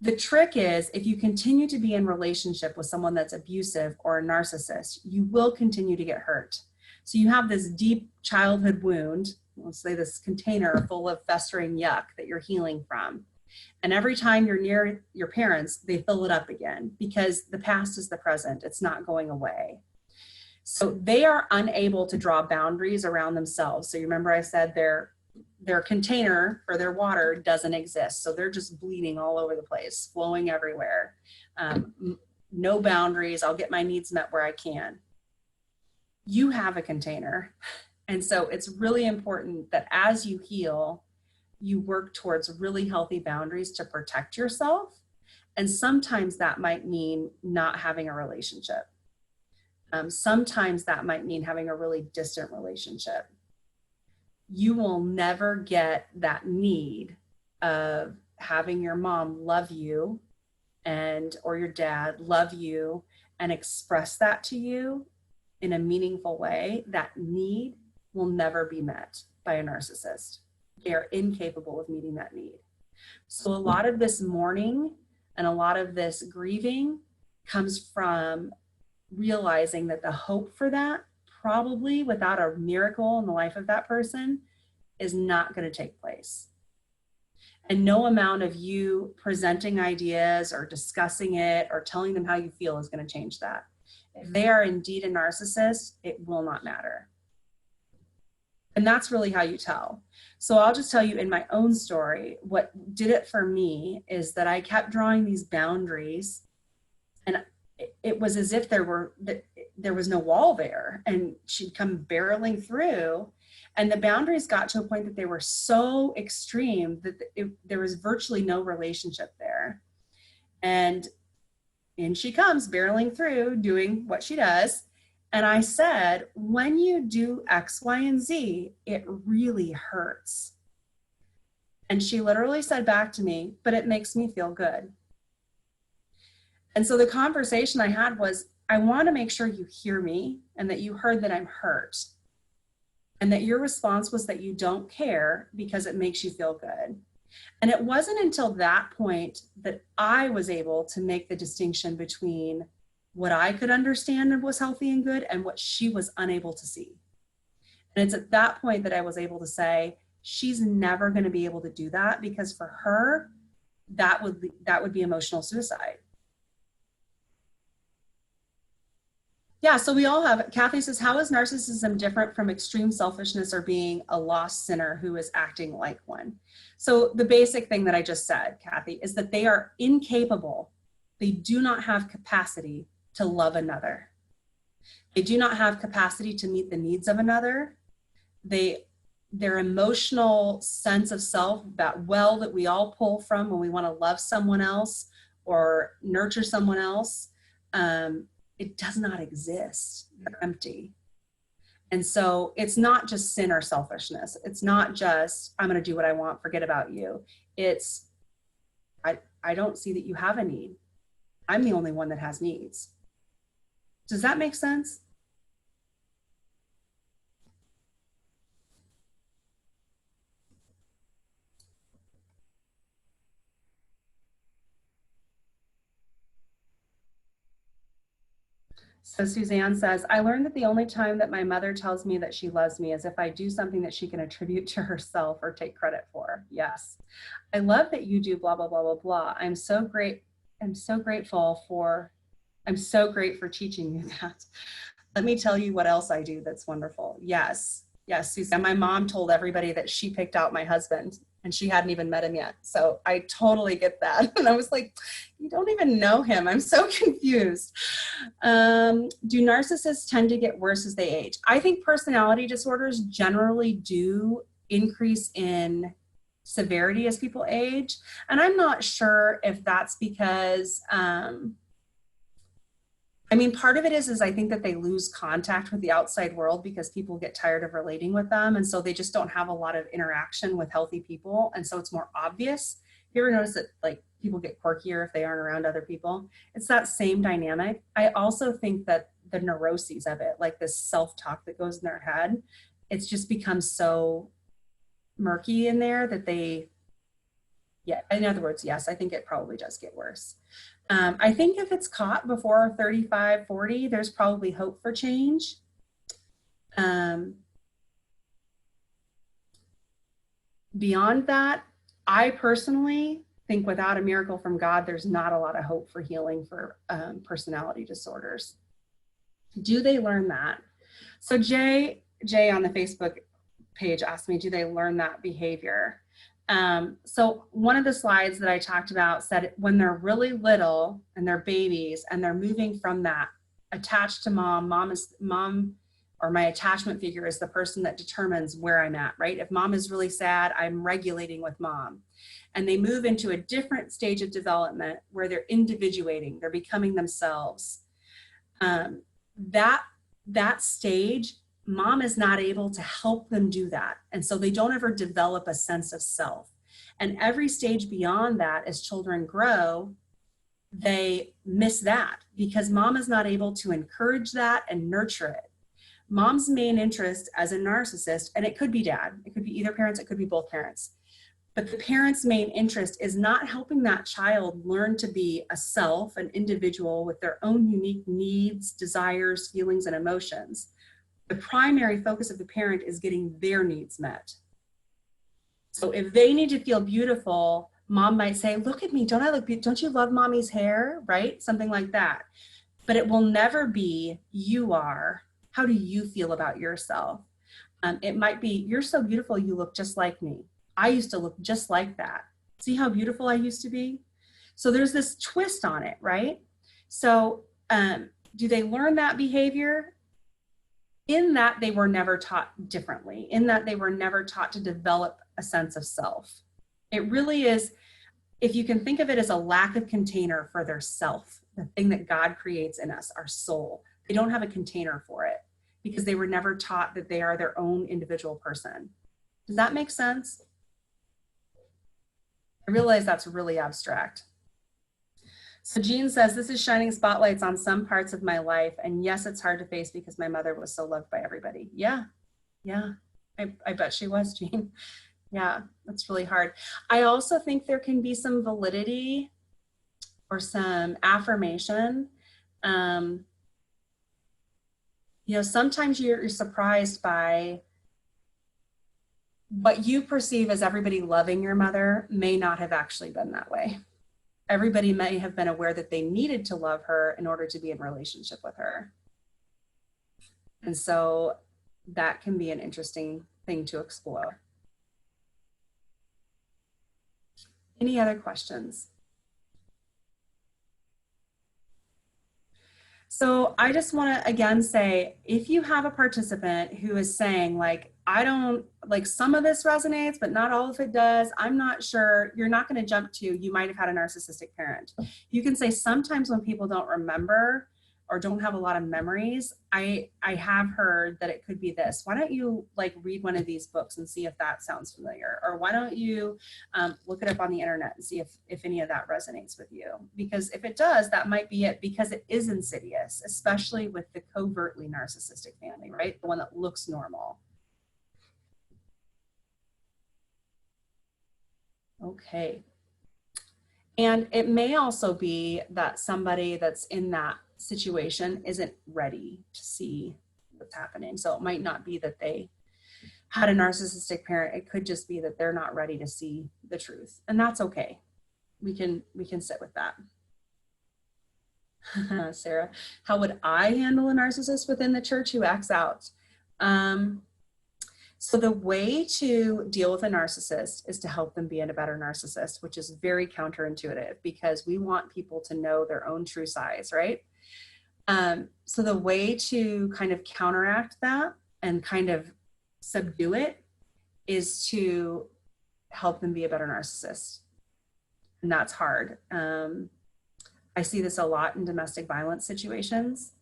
Speaker 1: The trick is, if you continue to be in relationship with someone that's abusive or a narcissist, you will continue to get hurt. So you have this deep childhood wound, let's say this container full of festering yuck that you're healing from. And every time you're near your parents, they fill it up again because the past is the present. It's not going away. So they are unable to draw boundaries around themselves. So you remember I said their container for their water doesn't exist. So they're just bleeding all over the place, flowing everywhere. no boundaries, I'll get my needs met where I can. You have a container. And so it's really important that as you heal, you work towards really healthy boundaries to protect yourself. And sometimes that might mean not having a relationship. Sometimes that might mean having a really distant relationship. You will never get that need of having your mom love you and or your dad love you and express that to you in a meaningful way. That need will never be met by a narcissist. They are incapable of meeting that need. So a lot of this mourning and a lot of this grieving comes from realizing that the hope for that, probably without a miracle in the life of that person, is not going to take place. And no amount of you presenting ideas or discussing it or telling them how you feel is going to change that. If they are indeed a narcissist, it will not matter. And that's really how you tell. So I'll just tell you in my own story, what did it for me is that I kept drawing these boundaries, and it was as if there was no wall there, and she'd come barreling through, and the boundaries got to a point that they were so extreme that there was virtually no relationship there. And in she comes barreling through doing what she does. And I said, when you do X, Y, and Z, it really hurts. And she literally said back to me, but it makes me feel good. And so the conversation I had was, I want to make sure you hear me and that you heard that I'm hurt. And that your response was that you don't care because it makes you feel good. And it wasn't until that point that I was able to make the distinction between what I could understand was healthy and good and what she was unable to see. And it's at that point that I was able to say, she's never going to be able to do that, because for her, that would be emotional suicide. Yeah, so we all have, Kathy says, how is narcissism different from extreme selfishness or being a lost sinner who is acting like one? So the basic thing that I just said, Kathy, is that they are incapable. They do not have capacity to love another. They do not have capacity to meet the needs of another. Their emotional sense of self, that well that we all pull from when we want to love someone else or nurture someone else, it does not exist. They're empty. And so it's not just sin or selfishness. It's not just, I'm going to do what I want, forget about you. It's, I don't see that you have a need. I'm the only one that has needs. Does that make sense? So Suzanne says, I learned that the only time that my mother tells me that she loves me is if I do something that she can attribute to herself or take credit for. Yes. I love that you do blah, blah, blah, blah, blah. I'm so great for teaching you that. Let me tell you what else I do that's wonderful. Yes. Yes, Suzanne. My mom told everybody that she picked out my husband and she hadn't even met him yet. So I totally get that. And I was like, you don't even know him. I'm so confused. Do narcissists tend to get worse as they age? I think personality disorders generally do increase in severity as people age. And I'm not sure if that's because, part of it is I think that they lose contact with the outside world because people get tired of relating with them. And so they just don't have a lot of interaction with healthy people. And so it's more obvious. You ever notice that like people get quirkier if they aren't around other people? It's that same dynamic. I also think that the neuroses of it, like this self-talk that goes in their head, it's just become so murky in there that in other words, yes, I think it probably does get worse. I think if it's caught before 35, 40, there's probably hope for change. Beyond that, I personally think without a miracle from God, there's not a lot of hope for healing for personality disorders. Do they learn that? So Jay on the Facebook page asked me, do they learn that behavior? So one of the slides that I talked about said when they're really little and they're babies and they're moving from that attached to mom, or my attachment figure is the person that determines where I'm at, right? If mom is really sad, I'm regulating with mom. And they move into a different stage of development where they're individuating, they're becoming themselves. That stage, mom is not able to help them do that. And so they don't ever develop a sense of self. And every stage beyond that, as children grow, they miss that because mom is not able to encourage that and nurture it. Mom's main interest as a narcissist, and it could be dad, it could be either parents, it could be both parents, but the parent's main interest is not helping that child learn to be a self, an individual with their own unique needs, desires, feelings, and emotions. The primary focus of the parent is getting their needs met. So if they need to feel beautiful, mom might say, look at me, don't I look beautiful? Don't you love mommy's hair, right? Something like that. But it will never be, you are. How do you feel about yourself? It might be, you're so beautiful, you look just like me. I used to look just like that. See how beautiful I used to be? So there's this twist on it, right? So do they learn that behavior? In that they were never taught differently, in that they were never taught to develop a sense of self. It really is, if you can think of it as a lack of container for their self, the thing that God creates in us, our soul. They don't have a container for it because they were never taught that they are their own individual person. Does that make sense? I realize that's really abstract. So Jean says, this is shining spotlights on some parts of my life. And yes, it's hard to face because my mother was so loved by everybody. Yeah, I bet she was, Jean. Yeah, that's really hard. I also think there can be some validity or some affirmation. Sometimes you're surprised by what you perceive as everybody loving your mother may not have actually been that way. Everybody may have been aware that they needed to love her in order to be in relationship with her. And so that can be an interesting thing to explore. Any other questions? So I just want to again say, if you have a participant who is saying I don't like some of this resonates, but not all of it does, I'm not sure, you're not going to jump to, you might have had a narcissistic parent. You can say sometimes when people don't remember or don't have a lot of memories, I have heard that it could be this. Why don't you read one of these books and see if that sounds familiar? Or why don't you look it up on the internet and see if any of that resonates with you? Because if it does, that might be it, because it is insidious, especially with the covertly narcissistic family, right? The one that looks normal. Okay. And it may also be that somebody that's in that situation isn't ready to see what's happening. So it might not be that they had a narcissistic parent. It could just be that they're not ready to see the truth. And that's okay. We can sit with that. Sarah, how would I handle a narcissist within the church who acts out? So the way to deal with a narcissist is to help them be a better narcissist, which is very counterintuitive because we want people to know their own true size, right? So the way to kind of counteract that and kind of subdue it is to help them be a better narcissist. And that's hard. I see this a lot in domestic violence situations.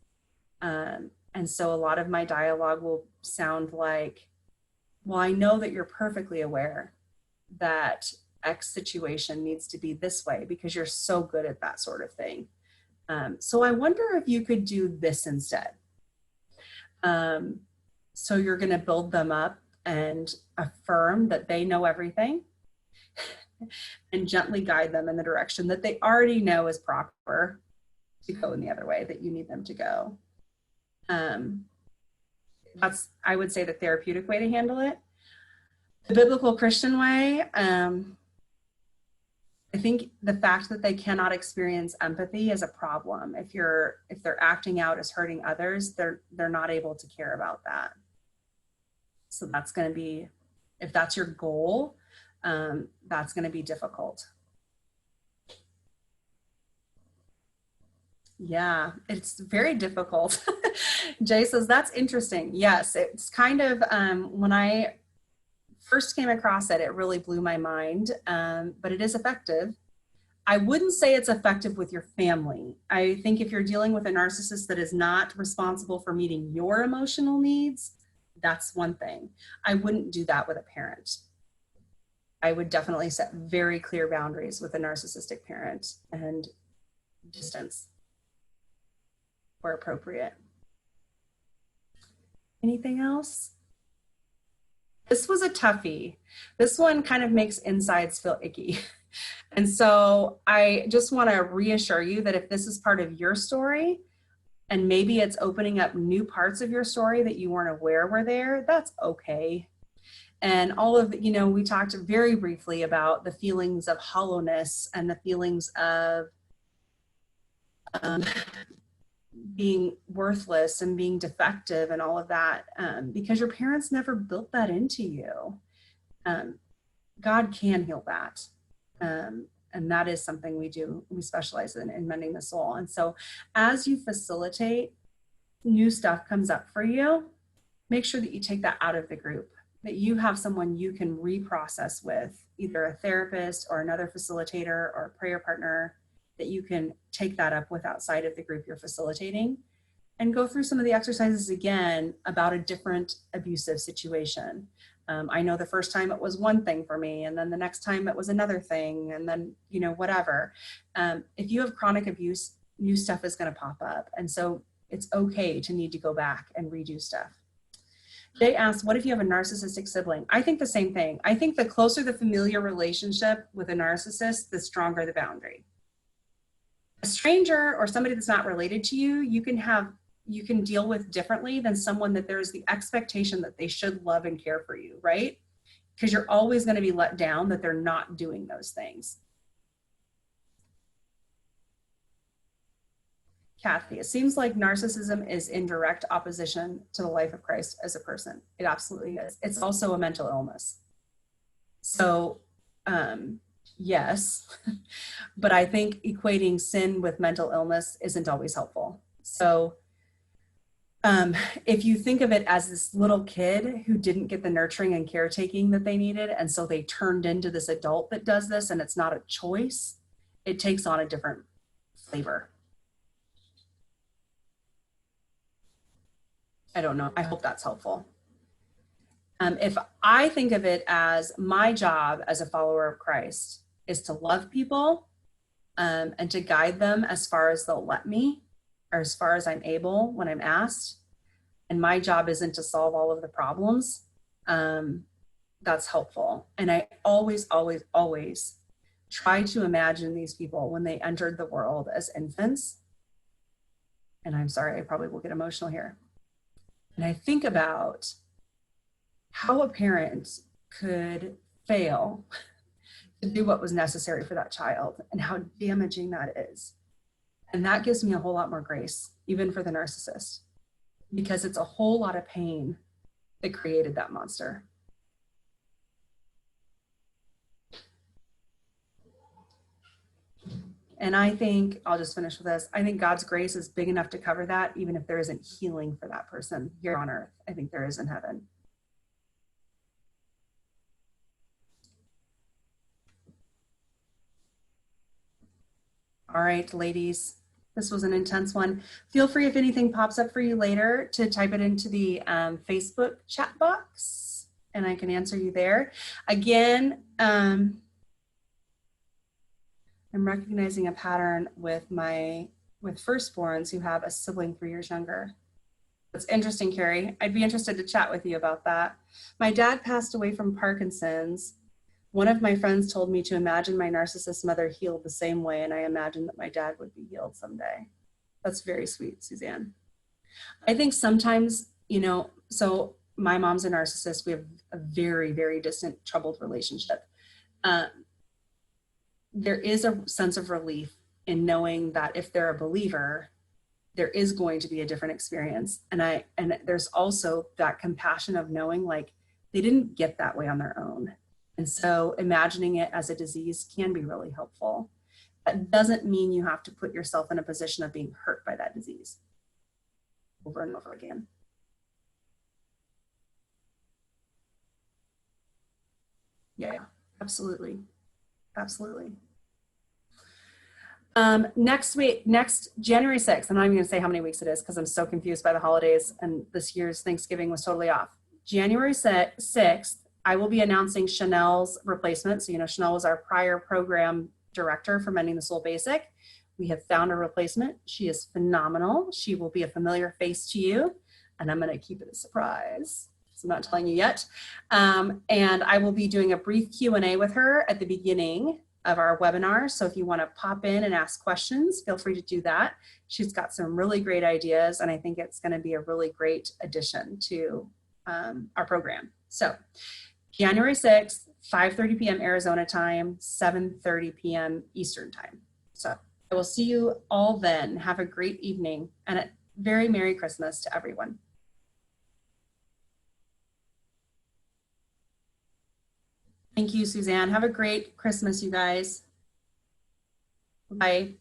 Speaker 1: And so a lot of my dialogue will sound like, well, I know that you're perfectly aware that X situation needs to be this way because you're so good at that sort of thing. So I wonder if you could do this instead. So you're going to build them up and affirm that they know everything and gently guide them in the direction that they already know is proper to go in the other way that you need them to go. That's, I would say, the therapeutic way to handle it. The biblical Christian way, I think the fact that they cannot experience empathy is a problem. If they're acting out as hurting others, they're not able to care about that. So that's going to be, if that's your goal, that's going to be difficult. Yeah, it's very difficult. Jay says, that's interesting. Yes, it's kind of, when I first came across it, it really blew my mind, but it is effective. I wouldn't say it's effective with your family. I think if you're dealing with a narcissist that is not responsible for meeting your emotional needs, that's one thing. I wouldn't do that with a parent. I would definitely set very clear boundaries with a narcissistic parent and distance where appropriate. Anything else? This was a toughie. This one kind of makes insides feel icky. And so I just want to reassure you that if this is part of your story, and maybe it's opening up new parts of your story that you weren't aware were there, that's okay. And all of, we talked very briefly about the feelings of hollowness and the feelings of being worthless and being defective and all of that, because your parents never built that into you. God can heal that. And that is something we specialize in mending the soul. And so as you facilitate, new stuff comes up for you, make sure that you take that out of the group, that you have someone you can reprocess with, either a therapist or another facilitator or a prayer partner, that you can take that up with outside of the group you're facilitating, and go through some of the exercises again about a different abusive situation. I know the first time it was one thing for me, and then the next time it was another thing, and then, whatever. If you have chronic abuse, new stuff is going to pop up. And so it's okay to need to go back and redo stuff. They asked, what if you have a narcissistic sibling? I think the same thing. I think the closer the familiar relationship with a narcissist, the stronger the boundary. A stranger or somebody that's not related to you, you can deal with differently than someone that there's the expectation that they should love and care for you, right? Because you're always going to be let down that they're not doing those things. Kathy, it seems like narcissism is in direct opposition to the life of Christ as a person. It absolutely is. It's also a mental illness. So, yes, but I think equating sin with mental illness isn't always helpful. So, if you think of it as this little kid who didn't get the nurturing and caretaking that they needed, and so they turned into this adult that does this, and it's not a choice, it takes on a different flavor. I don't know. I hope that's helpful. If I think of it as my job as a follower of Christ is to love people and to guide them as far as they'll let me, or as far as I'm able when I'm asked, and my job isn't to solve all of the problems, that's helpful. And I always, always, always try to imagine these people when they entered the world as infants. And I'm sorry, I probably will get emotional here. And I think about how a parent could fail to do what was necessary for that child and how damaging that is. And that gives me a whole lot more grace, even for the narcissist, because it's a whole lot of pain that created that monster. And I think, I'll just finish with this, I think God's grace is big enough to cover that, even if there isn't healing for that person here on earth. I think there is in heaven. All right, ladies, this was an intense one. Feel free, if anything pops up for you later, to type it into the Facebook chat box, and I can answer you there. Again, I'm recognizing a pattern with firstborns who have a sibling 3 years younger. It's interesting, Carrie. I'd be interested to chat with you about that. My dad passed away from Parkinson's. One of my friends told me to imagine my narcissist mother healed the same way, and I imagined that my dad would be healed someday. That's very sweet, Suzanne. I think sometimes, so my mom's a narcissist. We have a very, very distant, troubled relationship. There is a sense of relief in knowing that if they're a believer, there is going to be a different experience. And there's also that compassion of knowing, like, they didn't get that way on their own. And so imagining it as a disease can be really helpful. That doesn't mean you have to put yourself in a position of being hurt by that disease over and over again. Yeah, absolutely. Absolutely. Next January 6th, I'm not even gonna say how many weeks it is because I'm so confused by the holidays and this year's Thanksgiving was totally off. January 6th, I will be announcing Chanel's replacement. So, you know, Chanel was our prior program director for Mending the Soul Basic. We have found a replacement. She is phenomenal. She will be a familiar face to you, and I'm gonna keep it a surprise. So I'm not telling you yet. And I will be doing a brief Q&A with her at the beginning of our webinar. So if you want to pop in and ask questions, feel free to do that. She's got some really great ideas, and I think it's going to be a really great addition to our program. So January 6th, 5:30 p.m. Arizona time, 7:30 p.m. Eastern time. So I will see you all then. Have a great evening and a very Merry Christmas to everyone. Thank you, Suzanne. Have a great Christmas, you guys. Bye.